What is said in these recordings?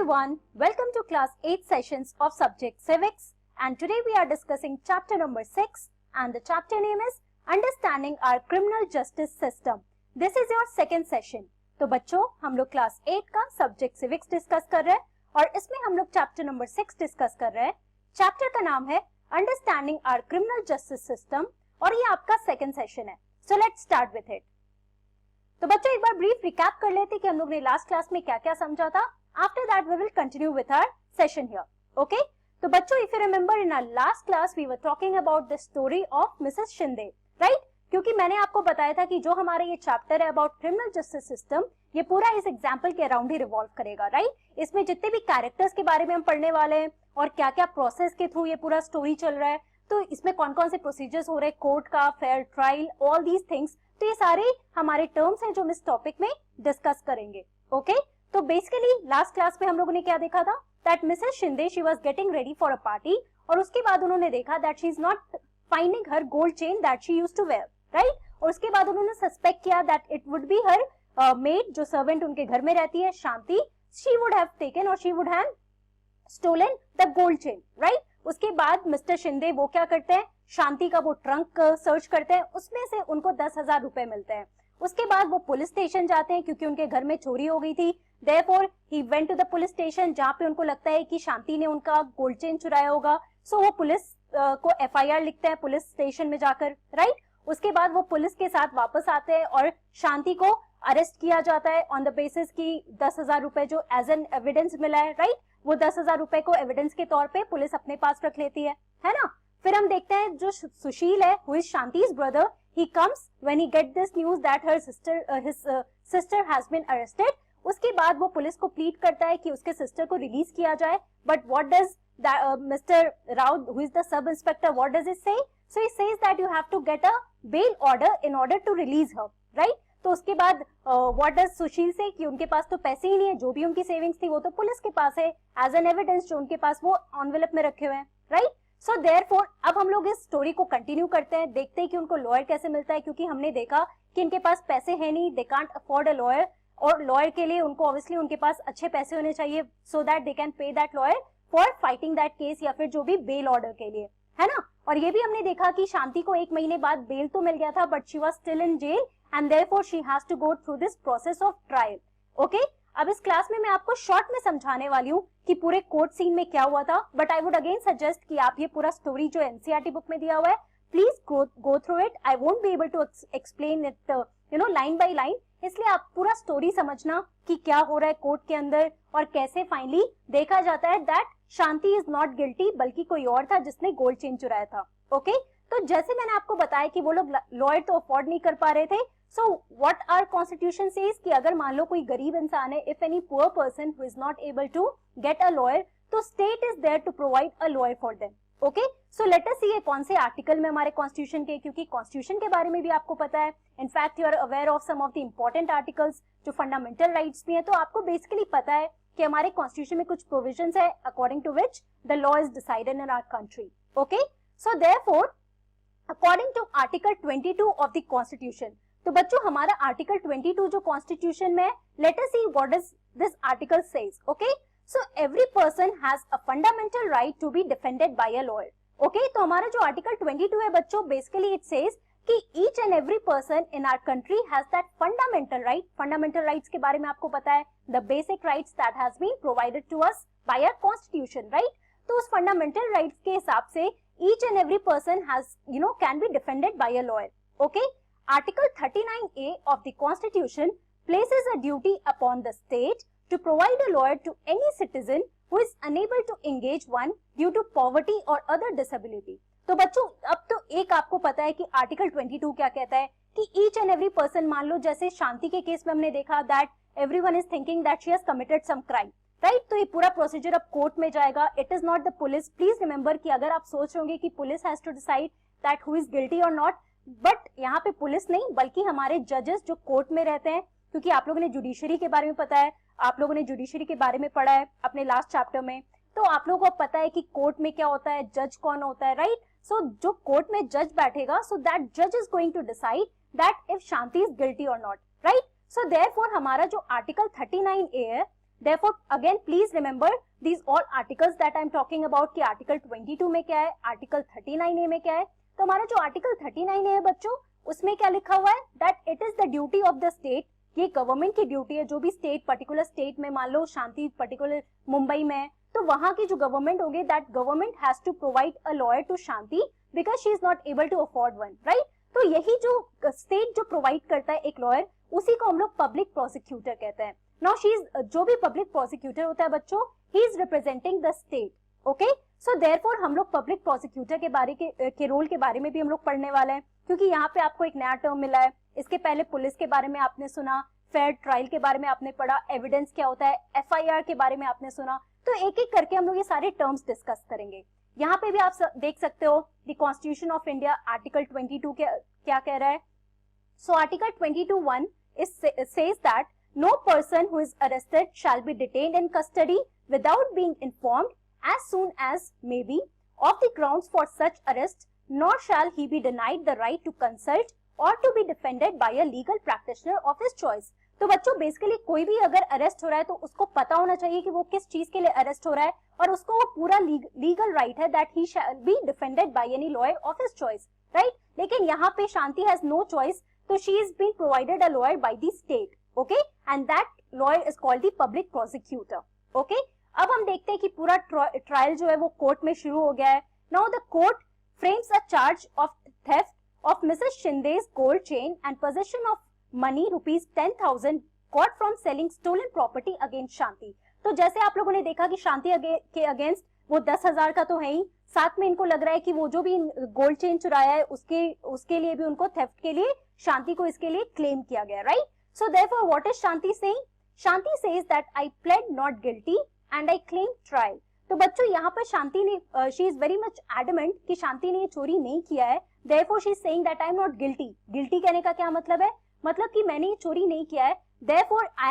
everyone, welcome to class 8 sessions of subject civics, and today we are discussing chapter number 6 and the chapter name is Understanding our Criminal Justice System. This is your second session. तो बच्चों हम लोग class 8 का subject civics discuss कर रहे हैं और इसमें हम लोग चैप्टर नंबर 6 डिस्कस कर रहे हैं. चैप्टर का नाम है understanding our criminal justice system और ये आपका सेकंड सेशन है. So let's start with it. तो बच्चों एक बार ब्रीफ रिकैप कर लेते कि हम लोग ने लास्ट क्लास में क्या क्या समझा था. After that we will continue with our session here. Okay, तो बच्चों if you remember in our last class we were talking about the story of Mrs Shinde, right? क्योंकि मैंने आपको बताया था कि जो हमारा ये चैप्टर है अबाउट क्रिमिनल जस्टिस सिस्टम, ये पूरा इस एग्जाम्पल के अराउंड ही रिवॉल्व करेगा, राइट? इसमें जितने भी कैरेक्टर्स के बारे में हम पढ़ने वाले हैं और क्या क्या प्रोसेस के थ्रू ये पूरा स्टोरी चल रहा है, तो इसमें कौन कौन से प्रोसीजर्स हो रहे हैं, कोर्ट का, fair trial, all these things, तो ये सारे हमारे टर्म्स हैं जो हम इस टॉपिक में डिस्कस करेंगे. ओके, तो बेसिकली लास्ट क्लास में हम लोगों ने क्या देखा था, that Mrs Shinde she was getting ready for a party और उसके बाद उन्होंने देखा that she is not finding her gold chain that she used to wear, right? और उसके बाद उन्होंने सस्पेक्ट किया that it would be her maid, जो सर्वेंट उनके घर में रहती है, Shanti, she would have taken और she would have stolen the gold chain, right? उसके बाद मिस्टर शिंदे वो क्या करते हैं, शांति का वो ट्रंक सर्च करते हैं, उसमें से उनको 10,000 रुपए मिलते हैं. उसके बाद वो पुलिस स्टेशन जाते हैं क्योंकि उनके घर में चोरी हो गई थी. Therefore he went to the police station जहां पे उनको लगता है कि शांति ने उनका गोल्ड चेन चुराया होगा. सो वो पुलिस को एफआईआर लिखते हैं पुलिस स्टेशन में जाकर, राइट? उसके बाद वो पुलिस के साथ वापस आते हैं और शांति को अरेस्ट किया जाता है ऑन द बेसिस की 10,000 रुपए जो एज एन एविडेंस मिला है, राइट? वो 10,000 रुपए को एविडेंस के तौर पे पुलिस अपने पास रख लेती है ना? फिर हम देखते हैं जो सुशील है, who is Shanti's brother, he comes when he get this news that her sister has been arrested. उसके बाद वो पुलिस को प्लीड करता है कि उसके सिस्टर को रिलीज किया जाए. But what does mister Raut, who is the sub inspector, what does it say? So he says that you have to get a bail order in order to release her, right? तो उसके बाद what does सुशील से कि उनके पास तो पैसे ही नहीं है, जो भी उनकी सेविंग्स थी वो तो पुलिस के पास है एज एन एविडेंस, जो उनके पास वो एनवेलप में रखे हुए हैं, राइट? सो देयरफॉर अब हम लोग इस स्टोरी को कंटिन्यू करते हैं, देखते हैं कि उनको लॉयर कैसे मिलता है, क्योंकि हमने देखा कि इनके पास पैसे है नहीं, they can't afford a lawyer, और लॉयर के लिए उनको ऑब्वियसली उनके पास अच्छे पैसे होने चाहिए so that they can pay that lawyer for fighting that case या फिर जो भी बेल ऑर्डर के लिए, है ना? और ये भी हमने देखा कि शांति को 1 महीने बाद बेल तो मिल गया था but she was still in jail and therefore she has to go through this process of trial. Okay, अब इस क्लास में मैं आपको शॉर्ट में समझाने वाली हूँ कि पूरे कोर्ट सीन में क्या हुआ था, but I would again suggest कि आप ये पूरा स्टोरी जो एनसीईआरटी बुक में दिया हुआ है please go through it. I won't be able to explain it line by line, इसलिए आप पूरा स्टोरी समझना कि क्या हो रहा है कोर्ट के अंदर और कैसे फाइनली देखा जाता है that Shanti is not guilty, बल्कि कोई और था जिसने गोल्ड चेन चुराया था. ओके, तो जैसे मैंने आपको बताया कि वो लोग लॉयर तो अफोर्ड नहीं कर पा रहे थे. So what our constitution says कि अगर मान लो कोई गरीब इंसान है, if any poor person who is not able to get a lawyer, तो state is there to provide a lawyer for them. Okay? So let us see ये कौन से आर्टिकल में हमारे कॉन्स्टिट्यूशन के, क्योंकि कॉन्स्टिट्यूशन के बारे में भी आपको पता है. In fact you are aware of some of the important articles जो फंडामेंटल राइट्स भी है, तो आपको बेसिकली पता है कि हमारे कॉन्स्टिट्यूशन में कुछ प्रोविजंस है according to which the law is decided in our country. Okay, so therefore according to article 22 of the constitution, तो बच्चों हमारा आर्टिकल 22 जो कॉन्स्टिट्यूशन में, let us see what does this article says. Okay, so every person has a fundamental right to be defended by a lawyer. Okay, तो हमारा जो article 22 है बच्चों, बेसिकली इट सेज कि each and every person in our country has that fundamental right. Fundamental rights के बारे में आपको पता है, the basic rights that has been provided to us by our constitution, right? तो उस फंडामेंटल राइट्स के हिसाब से each and every person has can be defended by a lawyer. Okay, Article 39A of the Constitution places a duty upon the state to provide a lawyer to any citizen who is unable to engage one due to poverty or other disability. तो बच्चों अब तो एक आपको पता है कि article 22 क्या कहता है कि each and every person, मान लो जैसे शांति के केस में हमने देखा that everyone is thinking that she has committed some crime, right? तो ये पूरा प्रोसीजर अब कोर्ट में जाएगा. It is not the police. Please remember कि अगर आप सोच रहे होंगे कि police has to decide that who is guilty or not, but यहाँ पे पुलिस नहीं बल्कि हमारे जजेस जो कोर्ट में रहते हैं, क्योंकि आप लोगों ने जुडिशरी के बारे में पता है, आप लोगों ने जुडिशरी के बारे में पढ़ा है अपने लास्ट चैप्टर में, तो आप लोगों को पता है कि कोर्ट में क्या होता है, जज कौन होता है, राइट? सो जो कोर्ट में जज बैठेगा, सो दैट जज is going to decide that if Shanti is guilty और नॉट, राइट? सो देयरफॉर हमारा जो आर्टिकल 39A है Therefore again please remember these all articles that I am talking about कि आर्टिकल 22 में क्या है, आर्टिकल 39A में क्या है. तो हमारा जो आर्टिकल 39A है बच्चों, उसमें क्या लिखा हुआ है, that it is the duty of the state, ये गवर्नमेंट की ड्यूटी है. जो भी स्टेट, पर्टिकुलर स्टेट में, मान लो शांति पर्टिकुलर मुंबई में है, तो वहां की जो गवर्नमेंट होगी, that government has to provide a lawyer to Shanti because she is not able to afford one, right. तो यही जो स्टेट जो प्रोवाइड करता है एक लॉयर, उसी को हम लोग पब्लिक प्रोसिक्यूटर कहते हैं. नाउ शी इज, जो भी पब्लिक प्रोसिक्यूटर होता है बच्चों, he is representing the state. Okay, so therefore हम लोग पब्लिक प्रोसिक्यूटर के बारे के रोल के बारे में भी हम लोग पढ़ने वाले हैं, क्योंकि यहाँ पे आपको एक नया टर्म मिला है. इसके पहले पुलिस के बारे में आपने सुना, फेयर ट्रायल के बारे में आपने पढ़ा, एविडेंस क्या होता है, FIR के बारे में आपने सुना. तो एक एक करके हम लोग ये सारे टर्म्स डिस्कस करेंगे. यहाँ पे भी आप देख सकते हो the constitution of India article 22 क्या कह रहा है. So article 22(1) says that no person who is arrested shall be detained in custody without being informed as soon as may be of the grounds for such arrest, nor shall he be denied the right to consult or to be defended by a legal practitioner of his choice. तो बच्चों basically कोई भी अगर arrest हो रहा है तो उसको पता होना चाहिए कि वो किस चीज के लिए अरेस्ट हो रहा है, और उसको वो पूरा लीगल राइट है that he shall be defended by any lawyer of his choice, right. लेकिन यहाँ पे शांति हैज नो चॉइस, तो she is been provided a lawyer by the state. Okay, and that lawyer is called the public prosecutor. Okay, अब हम देखते हैं कि पूरा ट्रायल जो है वो कोर्ट में शुरू हो गया है. Now the court frames a charge of theft of Mrs. Shinde's gold chain and possession of money rupees 10,000 got from selling stolen property against Shanti. तो जैसे आप लोगों ने देखा कि शांति के अगेंस्ट वो 10,000 का तो है ही, साथ में इनको लग रहा है कि वो जो भी गोल्ड चेन चुराया है उसके लिए भी उनको थेफ्ट के लिए शांति को इसके लिए क्लेम किया गया, right. So therefore what is Shanti saying? Shanti says that I played not guilty and I claim trial. तो बच्चों यहाँ पर शांति ने, she is very much adamant कि शांति ने ये चोरी नहीं किया है. Therefore she is saying that I am not guilty. Guilty कहने का क्या मतलब है? मतलब कि मैंने ये चोरी नहीं किया है. Therefore I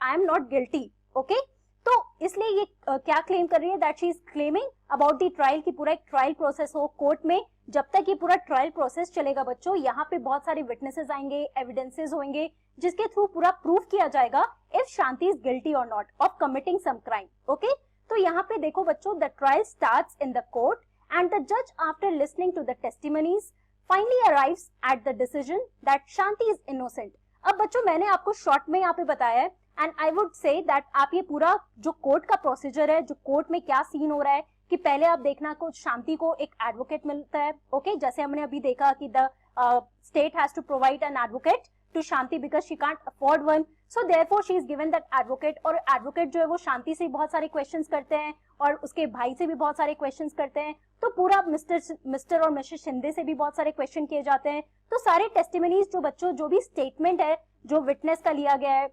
am not guilty. Okay? तो इसलिए ये क्या क्लेम कर रही है? That she is claiming about the trial कि पूरा एक ट्रायल प्रोसेस हो कोर्ट में. जब तक ये पूरा ट्रायल प्रोसेस चलेगा बच्चों, यहाँ पे बहुत सारे विटनेसेस आएंगे, एविडेंसेस होंगे, जिसके थ्रू पूरा प्रूफ किया जाएगा if Shanti is guilty or not of committing some crime. Okay? तो यहाँ पे देखो बच्चों, the trial starts in the court and the judge, after listening to the testimonies, finally arrives at the decision that Shanti is innocent. अब बच्चों मैंने आपको short में यहाँ पे बताया है, and I would say that आप ये पूरा जो कोर्ट का प्रोसीजर है, जो कोर्ट में क्या सीन हो रहा है, कि पहले आप देखना को शांति को एक एडवोकेट मिलता है. ओके, जैसे हमने अभी देखा कि the state has to provide an advocate to Shanti because she can't afford one. So therefore she is given that advocate, और एडवोकेट जो है वो शांति से बहुत सारे क्वेश्चंस करते हैं और उसके भाई से भी बहुत सारे क्वेश्चंस करते हैं. तो पूरा मिस्टर और मिसेस शिंदे से भी बहुत सारे क्वेश्चन किए जाते हैं. तो सारे टेस्टिमनीज जो बच्चों, जो भी स्टेटमेंट है जो विटनेस का लिया गया है,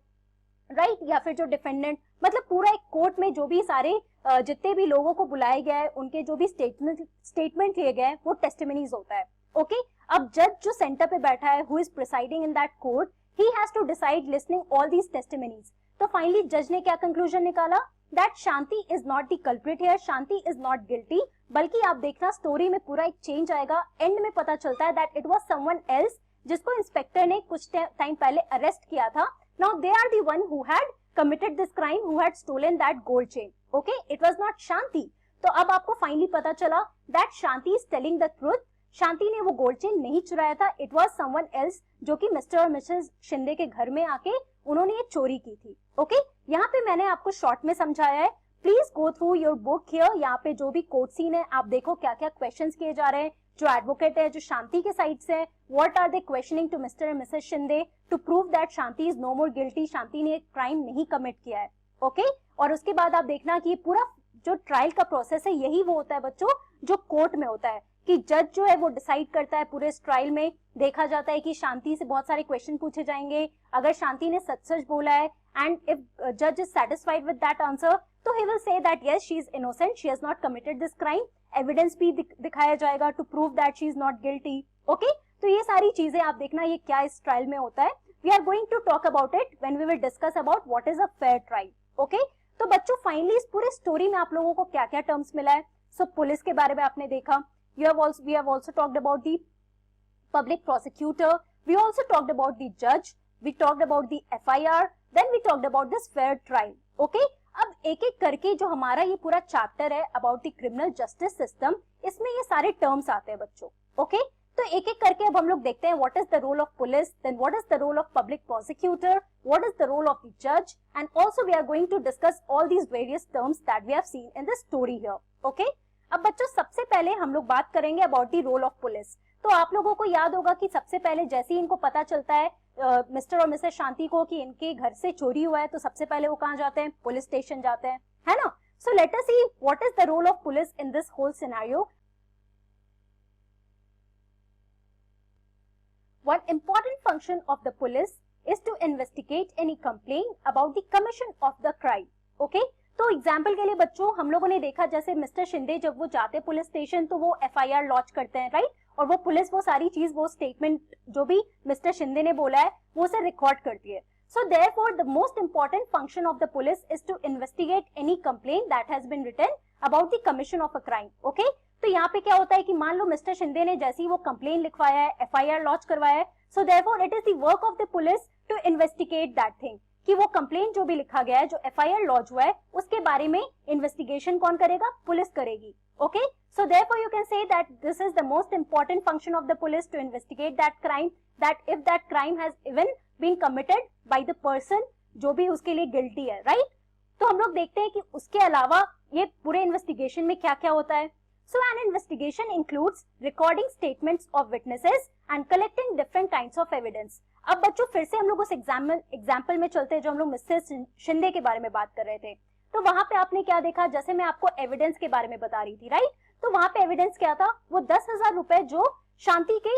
राइट, या फिर जो डिफेंडेंट, मतलब पूरा एक कोर्ट में जो भी सारे जितने भी लोगों को बुलाया गया है, उनके जो भी स्टेटमेंट लिए गए हैं, वो टेस्टिमनीज होता है. ओके, अब जज जो सेंटर पे बैठा है, who is presiding in that court, he has to decide listening all these testimonies. तो फाइनली जज ने क्या कंक्लूजन निकाला? That Shanti is not the culprit here, Shanti is not guilty. बल्कि आप देखना स्टोरी में पूरा एक चेंज आएगा. एंड में पता चलता है that it was someone else, जिसको इंस्पेक्टर ने कुछ टाइम पहले अरेस्ट किया था. Now they are the one who had committed this crime, who had stolen that gold chain. Okay, it was not Shanti. तो अब आपको फाइनली पता चला that Shanti is telling the truth. शांति ने वो गोल्ड चेन नहीं चुराया था, इट वॉज समवन एल्स, जो कि मिस्टर और मिसेस शिंदे के घर में आके उन्होंने ये चोरी की थी. ओके, यहाँ पे मैंने आपको शॉर्ट में समझाया है. Please go through your book here. यहाँ पे जो भी कोर्ट सीन है आप देखो क्या क्या क्वेश्चंस किए जा रहे हैं. जो एडवोकेट है, जो शांति के साइड से है, what are they questioning to mister and Mrs Shinde to prove that Shanti is no more guilty, Shanti ने एक क्राइम नहीं कमिट किया है. ओके, और उसके बाद आप देखना कि पूरा जो ट्रायल का प्रोसेस है, यही वो होता है बच्चों जो कोर्ट में होता है, कि जज जो है वो डिसाइड करता है. पूरे इस ट्रायल में देखा जाता है कि शांति से बहुत सारे क्वेश्चन पूछे जाएंगे. अगर शांति ने सच सच बोला है एंड इफ जज is satisfied with that answer, तो he will say that yes she is innocent, she has not committed this crime. Evidence भी दिखाया जाएगा to prove that she is not guilty. Okay, तो ये सारी चीजें आप देखना ये क्या इस ट्रायल में होता है. We are going to talk about it when we will discuss about what is a fair trial. Okay, तो बच्चों फाइनली इस पूरे स्टोरी में आप लोगों को क्या क्या टर्म्स मिला है. सो पुलिस के बारे में आपने देखा. We have also talked about the public prosecutor. We also talked about the judge. We talked about the FIR. Then we talked about this fair trial. Okay? अब एक एक करके जो हमारा ये पूरा चैप्टर है about the criminal justice system, इसमें ये सारे टर्म्स आते हैं बच्चों. ओके, तो एक एक करके अब हम लोग देखते हैं what is the role of police, then what is the role of public prosecutor, what is the role of the जज, and also we are going to discuss all these various terms that we have seen in the story here. Okay, अब बच्चों सबसे पहले हम लोग बात करेंगे about the role of police. तो आप लोगों को याद होगा कि सबसे पहले जैसे ही इनको पता चलता है मिस्टर और मिसेस शांति को कि इनके घर से चोरी हुआ है, तो सबसे पहले वो कहाँ जाते हैं? पुलिस स्टेशन जाते हैं, है ना. So let us see what is the role of police in this whole scenario. One important function of the police is to investigate any complaint about the commission of the crime. Okay? तो example के लिए बच्चों हम लोगों ने देखा जैसे mister Shinde जब वो जाते पुलिस स्टेशन तो वो एफआईआर लॉन्च करते हैं, राइट. और वो पुलिस वो सारी चीज, वो स्टेटमेंट जो भी मिस्टर शिंदे ने बोला है वो उसे रिकॉर्ड करती है. So therefore the most important function of the police is to investigate any complaint that has been written about the commission of a crime. Okay? तो यहाँ पे क्या होता है कि मान लो मिस्टर शिंदे ने जैसे ही वो कंप्लेन लिखवाया है, एफआईआर लॉन्च करवाया है, so therefore it is the work of the police to investigate that thing, कि वो कंप्लेन जो भी लिखा गया है, जो एफआईआर लॉन्च हुआ है, उसके बारे में इन्वेस्टिगेशन कौन करेगा? पुलिस करेगी. Okay, so therefore you can say that this is the most important function of the police to investigate that crime, that if that crime has even been committed by the person जो भी उसके लिए guilty है, right. तो हम लोग देखते हैं कि उसके अलावा ये पूरे इन्वेस्टिगेशन में क्या क्या होता है. So an investigation includes recording statements of witnesses and collecting different kinds of evidence. अब बच्चों फिर से हम लोग उस एग्जाम्पल में चलते हैं जो हम लोग मिसेस शिंदे के बारे में बात कर रहे थे. तो वहां पे आपने क्या देखा, जैसे मैं आपको एविडेंस के बारे में बता रही थी, राइट. तो वहां पे एविडेंस क्या था? वो 10,000 रुपए जो शांति के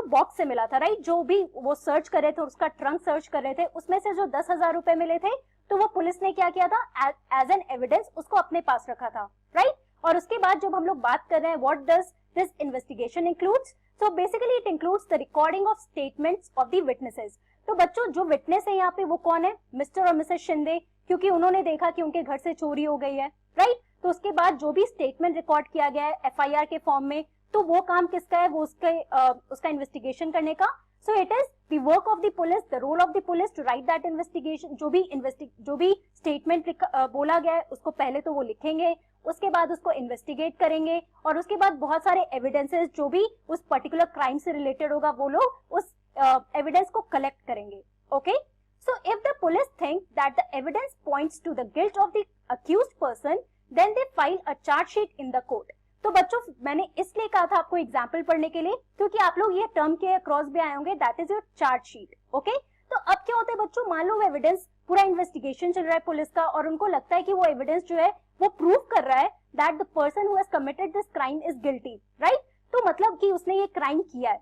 बॉक्स से मिला था, राइट. जो भी वो सर्च कर रहे थे, उसका ट्रंक सर्च कर रहे थे, उसमें से जो 10,000 रुपए मिले थे, तो वो पुलिस ने क्या किया था? एज एन एविडेंस उसको अपने पास रखा था, राइट. और उसके बाद जब हम लोग बात कर रहे हैं what does this investigation includes, so basically it includes the recording of statements of the witnesses. तो बच्चों जो विटनेस है यहाँ पे वो कौन है? मिस्टर और मिसेस शिंदे, क्योंकि उन्होंने देखा कि उनके घर से चोरी हो गई है, राइट. तो उसके बाद जो भी स्टेटमेंट रिकॉर्ड किया गया है एफआईआर के फॉर्म में, तो वो काम किसका है? वो उसका इन्वेस्टिगेशन करने का. So it is the work of the police, the role of the police to write that investigation. जो भी स्टेटमेंट बोला गया है उसको पहले तो वो लिखेंगे, उसके बाद उसको इन्वेस्टिगेट करेंगे, और उसके बाद बहुत सारे एविडेंसेस जो भी उस पर्टिकुलर क्राइम से रिलेटेड होगा वो लोग उस एविडेंस को कलेक्ट करेंगे. Okay, so if the police think that the evidence points to the guilt of the accused person, then they file a chargesheet in the court. तो बच्चों मैंने इसलिए कहा था आपको एग्जाम्पल पढ़ने के लिए, क्योंकि आप लोग ये टर्म के अक्रॉस भी आए होंगे, that is your chargesheet. Okay, तो अब क्या होता है बच्चों, मान लो वो एविडेंस, पूरा इन्वेस्टिगेशन चल रहा है पुलिस का, और उनको लगता है कि वो एविडेंस जो है वो प्रूव कर रहा है that the person who has committed this crime is guilty, right. तो मतलब कि उसने ये क्राइम किया है.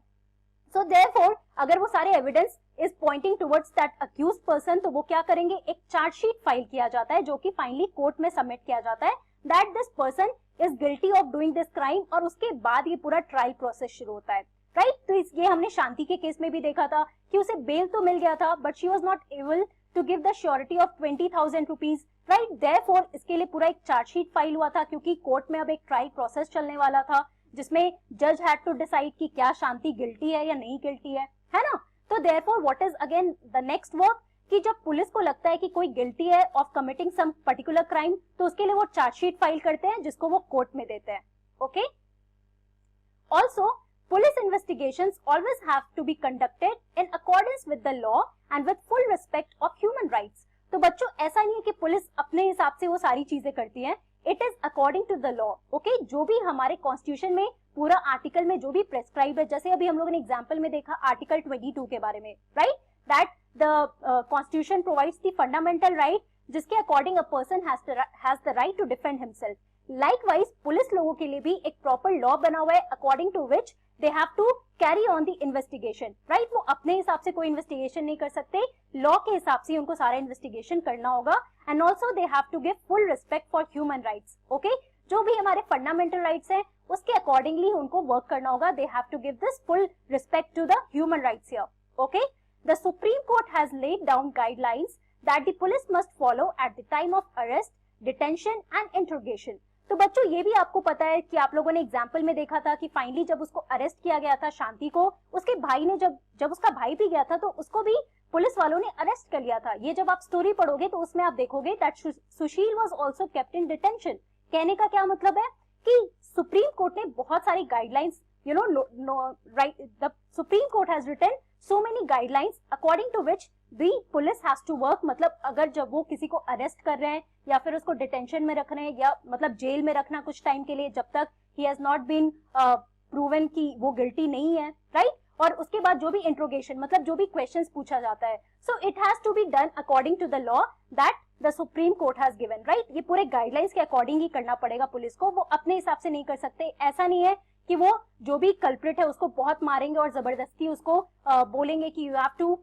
सो देयरफॉर अगर वो सारे evidence is pointing towards that accused person, तो वो क्या करेंगे? एक चार्जशीट फाइल किया जाता है जो कि फाइनली कोर्ट में सबमिट किया जाता है that this person is guilty of doing this crime, और उसके बाद ये पूरा ट्रायल प्रोसेस शुरू होता है, राइट. तो ये हमने शांति के केस में भी देखा था कि उसे बेल तो मिल गया था, but she was not able to give the surety of 20,000 rupees, right. Therefore इसके लिए पूरा एक चार्जशीट फाइल हुआ था, क्योंकि कोर्ट में अब एक ट्रायल प्रोसेस चलने वाला था जिसमें जज हैड टू डिसाइड कि क्या शांति गिल्टी है या नहीं गिल्टी है ना. तो therefore what is again the next work, कि जब पुलिस को लगता है कि कोई गिल्टी है of committing some particular crime, तो उसके लिए वो चार्जशीट फाइल करते हैं जिसको वो कोर्ट में देते हैं. Okay, also police investigations always have to be conducted in accordance with the law and with full respect of human rights. तो बच्चों ऐसा नहीं है कि पुलिस अपने हिसाब से वो सारी चीजें करती है, it is according to the law. Okay, जो भी हमारे कॉन्स्टिट्यूशन में पूरा आर्टिकल में जो भी प्रेस्क्राइब है, जैसे अभी हम लोगों ने एग्जाम्पल में देखा आर्टिकल 22 के बारे में, right, that the constitution provides the fundamental right जिसके according a person has the right to defend himself. Likewise police लोगों के लिए भी एक प्रॉपर लॉ बना हुआ है according to which they have to carry on the investigation, right. वो अपने हिसाब से कोई इन्वेस्टिगेशन नहीं कर सकते, लॉ के हिसाब से उनको सारा इन्वेस्टिगेशन करना होगा. And also they have to give full respect for human rights. Okay, जो भी हमारे फंडामेंटल राइट्स हैं उसके अकॉर्डिंगली उनको वर्क करना होगा. They have to give this full respect to the human rights here. Okay, the supreme court has laid down guidelines that the police must follow at the time of arrest, detention and interrogation. तो बच्चों ये भी आपको पता है कि आप लोगों ने एग्जाम्पल में देखा था कि फाइनली जब उसको अरेस्ट किया गया था शांति को, उसके भाई ने जब उसका भाई भी गया था तो उसको भी पुलिस वालों ने अरेस्ट कर लिया था। ये जब आप स्टोरी पढ़ोगे तो उसमें आप देखोगे that Sushil was also kept in detention. कहने का क्या मतलब है कि सुप्रीम कोर्ट ने बहुत सारी guidelines, you know, right, the supreme court has written so many guidelines according to which the police has to work. मतलब अगर जब वो किसी को अरेस्ट कर रहे हैं या फिर उसको डिटेंशन में रख रहे हैं या मतलब जेल में रखना कुछ टाइम के लिए, जब तक he has not been proven कि वो गिल्टी नहीं है, राइट, और उसके बाद जो भी इंट्रोगेशन मतलब जो भी क्वेश्चंस पूछा जाता है, so it has to be done according to the law that the supreme court has given, right. ये पूरे गाइडलाइंस के अकॉर्डिंग ही करना पड़ेगा पुलिस को, वो अपने हिसाब से नहीं कर सकते। ऐसा नहीं है कि वो जो भी कल्प्रिट है उसको बहुत मारेंगे और जबरदस्ती उसको बोलेंगे कि यू हैव टू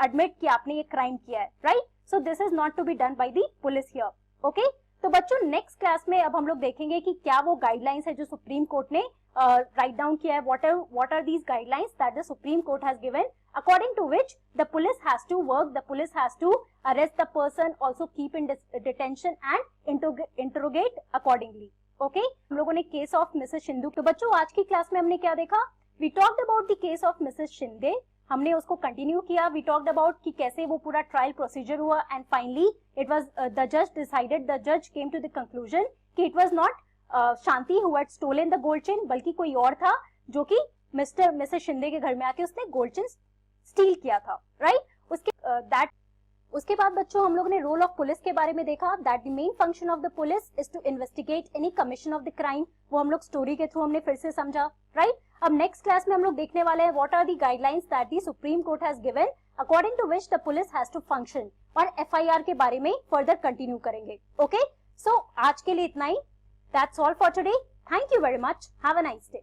एडमिट कि आपने ये क्राइम किया है, right. So this is not to be done by the police here, okay. तो बच्चों नेक्स्ट क्लास में अब हम लोग देखेंगे कि क्या वो गाइडलाइंस है जो सुप्रीम कोर्ट ने राइट डाउन किया है, what are these guidelines that the Supreme Court has given according to which the police has to work, the police has to arrest the person, also keep in detention and interrogate accordingly, okay। हम लोगों ने case of Mrs Shinde, तो बच्चों आज की class में हमने क्या देखा, we talked about the case of Mrs Shinde, हमने उसको कंटिन्यू किया, we talked about कि कैसे वो पूरा ट्रायल प्रोसीजर हुआ and finally it was the judge decided, the judge came to the conclusion कि it was not Shanti who had stolen the gold chain, बल्कि कोई और था जो कि मिसेस शिंदे के घर में आके उसने गोल्ड चेन स्टील किया था, राइट। उसके बाद बच्चों हम लोग ने रोल ऑफ पुलिस के बारे में देखा, that the main function of the police is to investigate any commission of the crime. वो हम लोग स्टोरी के थ्रू हमने फिर से समझा, राइट। अब नेक्स्ट क्लास में हम लोग देखने वाले हैं what are the guidelines that the supreme court has given according to which the police has to function, और एफआईआर के बारे में फर्दर कंटिन्यू करेंगे, ओके। सो आज के लिए इतना ही। That's all for today. Thank you very much. Have a nice day.